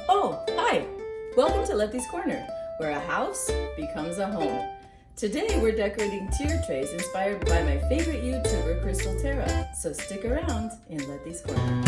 Oh, hi! Welcome to Leti's Corner, where a house becomes a home. Today we're decorating tier trays inspired by my favorite YouTuber, Crystal Terra. So stick around in Leti's Corner.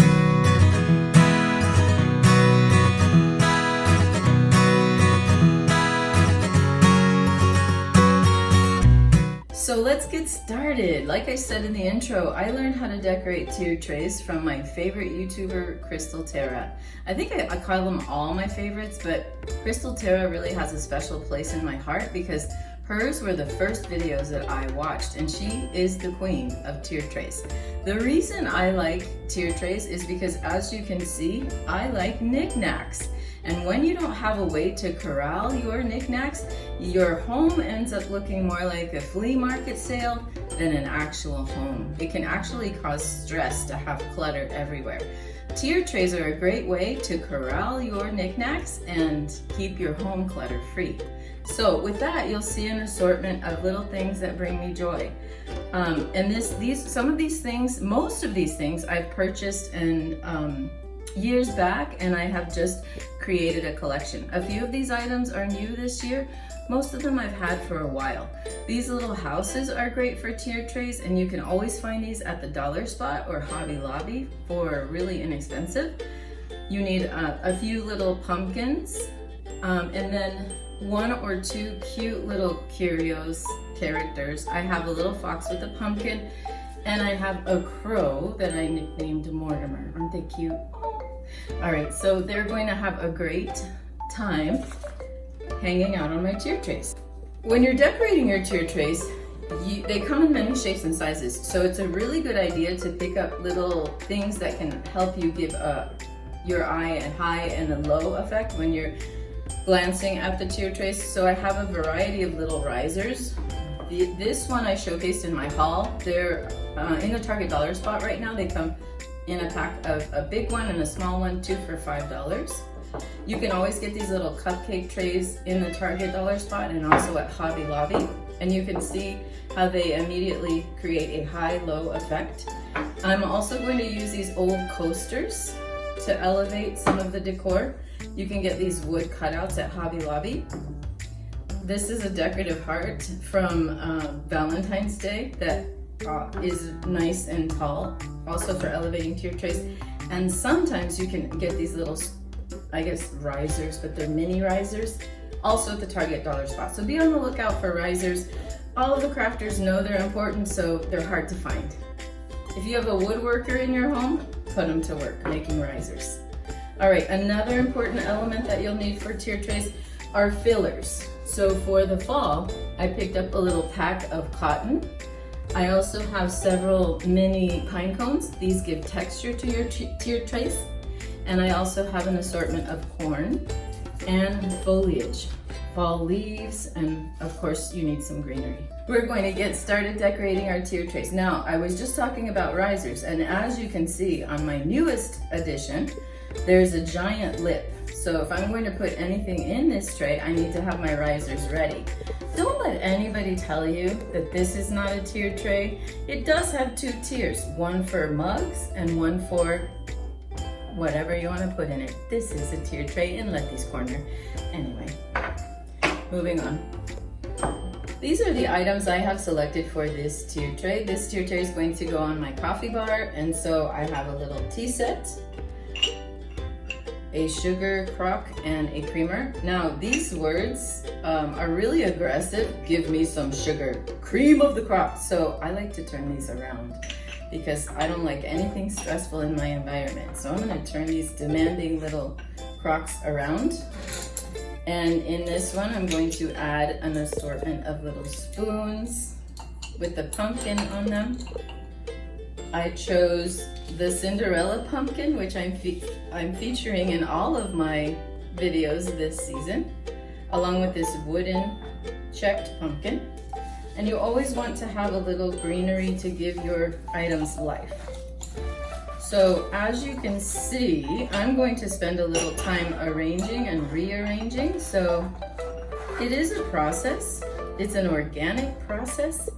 So let's get started. Like I said in the intro, I learned how to decorate tier trays from my favorite YouTuber, Crystal Terra. I think I call them all my favorites, but Crystal Terra really has a special place in my heart because hers were the first videos that I watched, and she is the queen of tier trays. The reason I like tier trays is because, as you can see, I like knickknacks. And when you don't have a way to corral your knickknacks, your home ends up looking more like a flea market sale than an actual home. It can actually cause stress to have clutter everywhere. Tier trays are a great way to corral your knickknacks and keep your home clutter free. So with that, you'll see an assortment of little things that bring me joy. Most of these things I've purchased years back, and I have just created a collection. A few of these items are new this year. Most of them I've had for a while. These little houses are great for tier trays, and you can always find these at the Dollar Spot or Hobby Lobby for really inexpensive. You need a few little pumpkins, and then one or two cute little curios characters. I have a little fox with a pumpkin, and I have a crow that I nicknamed Mortimer. Aren't they cute? All right, so they're going to have a great time hanging out on my tier trays. When you're decorating your tier trays, they come in many shapes and sizes, so it's a really good idea to pick up little things that can help you give your eye a high and a low effect when you're glancing at the tier trays. So I have a variety of little risers. This one I showcased in my haul. They're in the Target Dollar Spot right now. They come in a pack of a big one and a small one, two for $5. You can always get these little cupcake trays in the Target Dollar Spot and also at Hobby Lobby. And you can see how they immediately create a high-low effect. I'm also going to use these old coasters to elevate some of the decor. You can get these wood cutouts at Hobby Lobby. This is a decorative heart from Valentine's Day that is nice and tall, also for elevating tier trays. And sometimes you can get these little, I guess, risers, but they're mini risers, also at the Target Dollar Spot. So be on the lookout for risers. All of the crafters know they're important, so they're hard to find. If you have a woodworker in your home, put them to work making risers. All right, another important element that you'll need for tier trays are fillers. So for the fall, I picked up a little pack of cotton. I also have several mini pine cones. These give texture to your tier trays. And I also have an assortment of corn and foliage, fall leaves, and of course you need some greenery. We're going to get started decorating our tier trays. Now, I was just talking about risers, and as you can see on my newest addition, there's a giant lip. So if I'm going to put anything in this tray, I need to have my risers ready. Don't let anybody tell you that this is not a tier tray. It does have two tiers, one for mugs and one for whatever you want to put in it. This is a tier tray in Leti's Corner. Anyway, moving on. These are the items I have selected for this tier tray. This tier tray is going to go on my coffee bar, and so I have a little tea set, a sugar crock, and a creamer. Now, these words are really aggressive. Give me some sugar, cream of the crop. So I like to turn these around because I don't like anything stressful in my environment. So I'm gonna turn these demanding little crocks around. And in this one, I'm going to add an assortment of little spoons with the pumpkin on them. I chose the Cinderella pumpkin, which I'm featuring in all of my videos this season, along with this wooden checked pumpkin. And you always want to have a little greenery to give your items life. So as you can see, I'm going to spend a little time arranging and rearranging. So it is a process. It's an organic process,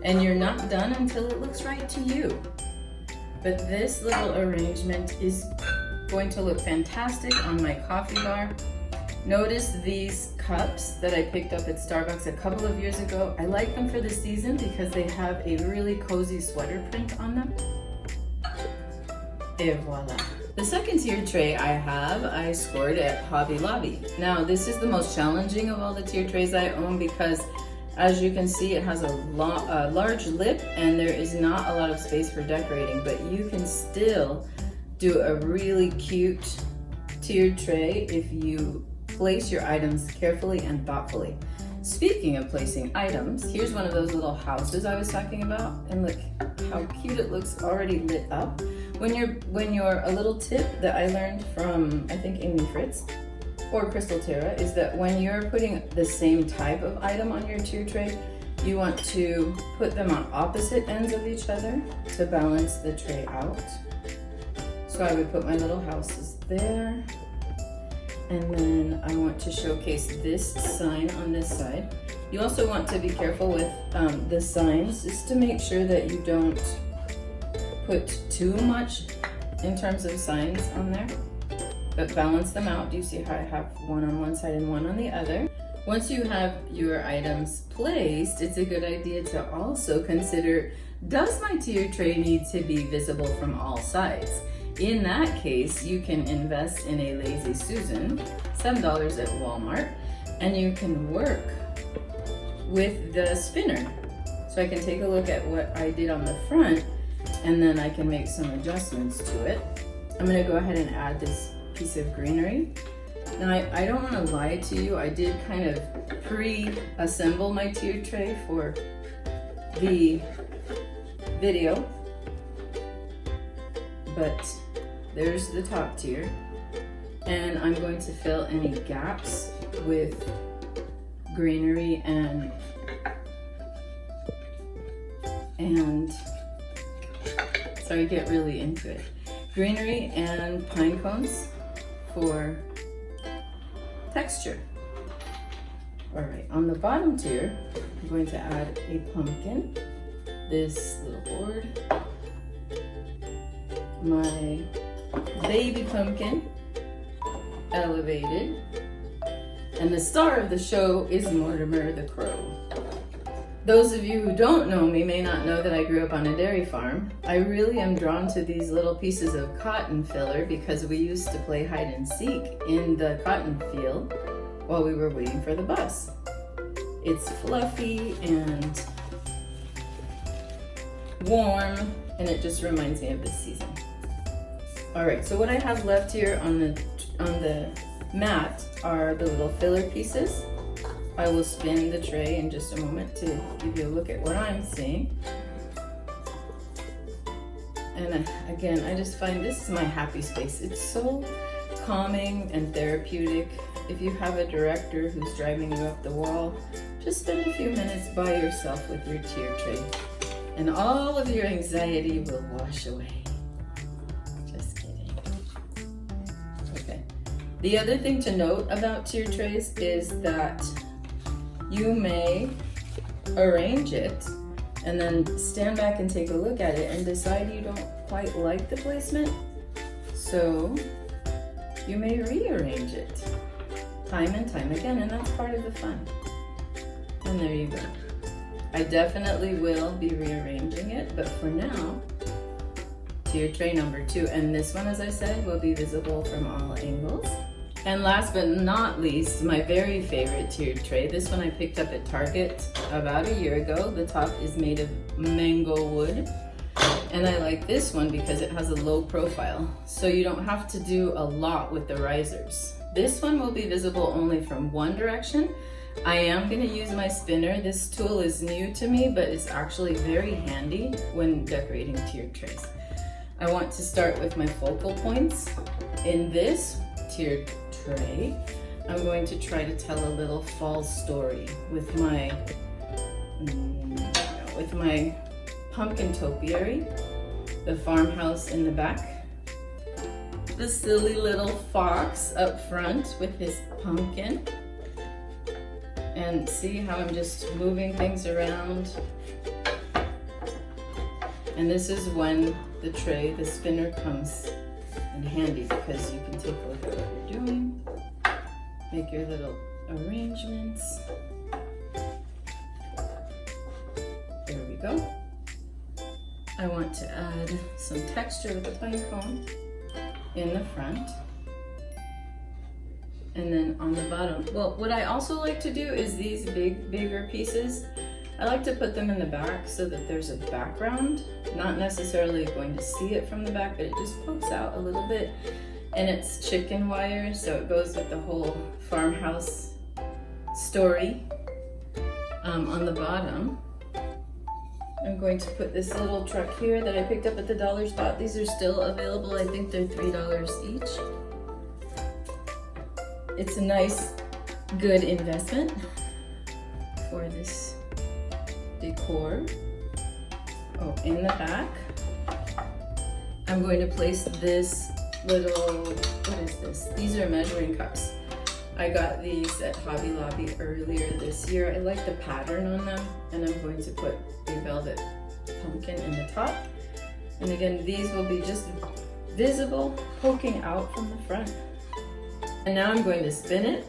and you're not done until it looks right to you. But this little arrangement is going to look fantastic on my coffee bar. Notice these cups that I picked up at Starbucks a couple of years ago. I like them for the season because they have a really cozy sweater print on them. Et voila. The second tiered tray I scored at Hobby Lobby. Now this is the most challenging of all the tiered trays I own because as you can see it has a large lip and there is not a lot of space for decorating, but you can still do a really cute tiered tray if you place your items carefully and thoughtfully. Speaking of placing items, here's one of those little houses I was talking about, and look how cute it looks already lit up. When you're a little tip that I learned from, I think, Amy Fritz or Crystal Terra, is that when you're putting the same type of item on your tier tray, you want to put them on opposite ends of each other to balance the tray out. So I would put my little houses there, and then I want to showcase this sign on this side. You also want to be careful with the signs, just to make sure that you don't put too much in terms of signs on there, but balance them out. Do you see how I have one on one side and one on the other? Once you have your items placed, it's a good idea to also consider, does my tier tray need to be visible from all sides? In that case, you can invest in a Lazy Susan, $7 at Walmart, and you can work with the spinner. So I can take a look at what I did on the front, and then I can make some adjustments to it. I'm gonna go ahead and add this piece of greenery. Now I don't wanna lie to you, I did kind of pre-assemble my tier tray for the video, but there's the top tier, and I'm going to fill any gaps with greenery and sorry, get really into it. Greenery and pine cones for texture. All right, on the bottom tier, I'm going to add a pumpkin, this little board, my baby pumpkin, elevated, and the star of the show is Mortimer the Crow. Those of you who don't know me may not know that I grew up on a dairy farm. I really am drawn to these little pieces of cotton filler because we used to play hide and seek in the cotton field while we were waiting for the bus. It's fluffy and warm, and it just reminds me of this season. All right, so what I have left here on the mat are the little filler pieces. I will spin the tray in just a moment to give you a look at what I'm seeing. And again, I just find this is my happy space. It's so calming and therapeutic. If you have a director who's driving you up the wall, just spend a few minutes by yourself with your tier tray, and all of your anxiety will wash away. Just kidding. Okay. The other thing to note about tier trays is that you may arrange it and then stand back and take a look at it and decide you don't quite like the placement. So you may rearrange it time and time again, and that's part of the fun. And there you go. I definitely will be rearranging it, but for now, tier tray number 2. And this one, as I said, will be visible from all angles. And last but not least, my very favorite tiered tray. This one I picked up at Target about a year ago. The top is made of mango wood. And I like this one because it has a low profile, so you don't have to do a lot with the risers. This one will be visible only from one direction. I am going to use my spinner. This tool is new to me, but it's actually very handy when decorating tiered trays. I want to start with my focal points. In this tiered tray, I'm going to try to tell a little fall story with my pumpkin topiary, the farmhouse in the back, the silly little fox up front with his pumpkin, and see how I'm just moving things around. And this is when the tray, the spinner, comes and handy because you can take a look at what you're doing, make your little arrangements. There we go. I want to add some texture with the pine cone in the front. And then on the bottom, well, what I also like to do is these bigger pieces, I like to put them in the back so that there's a background. Not necessarily going to see it from the back, but it just pokes out a little bit. And it's chicken wire, so it goes with the whole farmhouse story. On the bottom, I'm going to put this little truck here that I picked up at the dollar spot. These are still available. I think they're $3 each. It's a nice, good investment for this decor. Oh, in the back, I'm going to place this little, what is this? These are measuring cups. I got these at Hobby Lobby earlier this year. I like the pattern on them, and I'm going to put a velvet pumpkin in the top. And again, these will be just visible, poking out from the front. And now I'm going to spin it.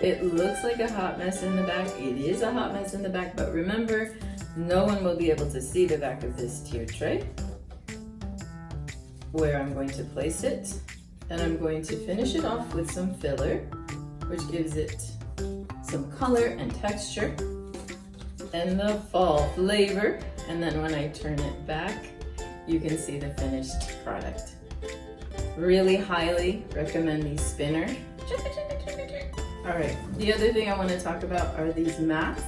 It looks like a hot mess in the back. It is a hot mess in the back, but remember, no one will be able to see the back of this tier tray. Where I'm going to place it. And I'm going to finish it off with some filler, which gives it some color and texture and the fall flavor. And then when I turn it back, you can see the finished product. Really highly recommend these spinners. All right, the other thing I want to talk about are these mats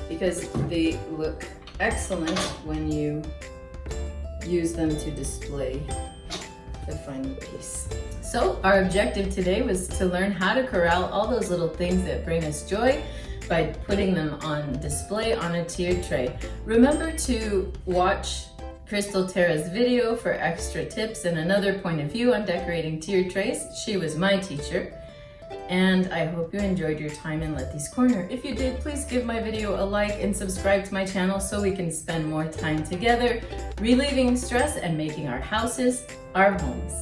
because they look excellent when you use them to display the final piece. So our objective today was to learn how to corral all those little things that bring us joy by putting them on display on a tiered tray. Remember to watch Crystal Tara's video for extra tips and another point of view on decorating tiered trays. She was my teacher. And I hope you enjoyed your time in Leti's Corner. If you did, please give my video a like and subscribe to my channel so we can spend more time together, relieving stress and making our houses our homes.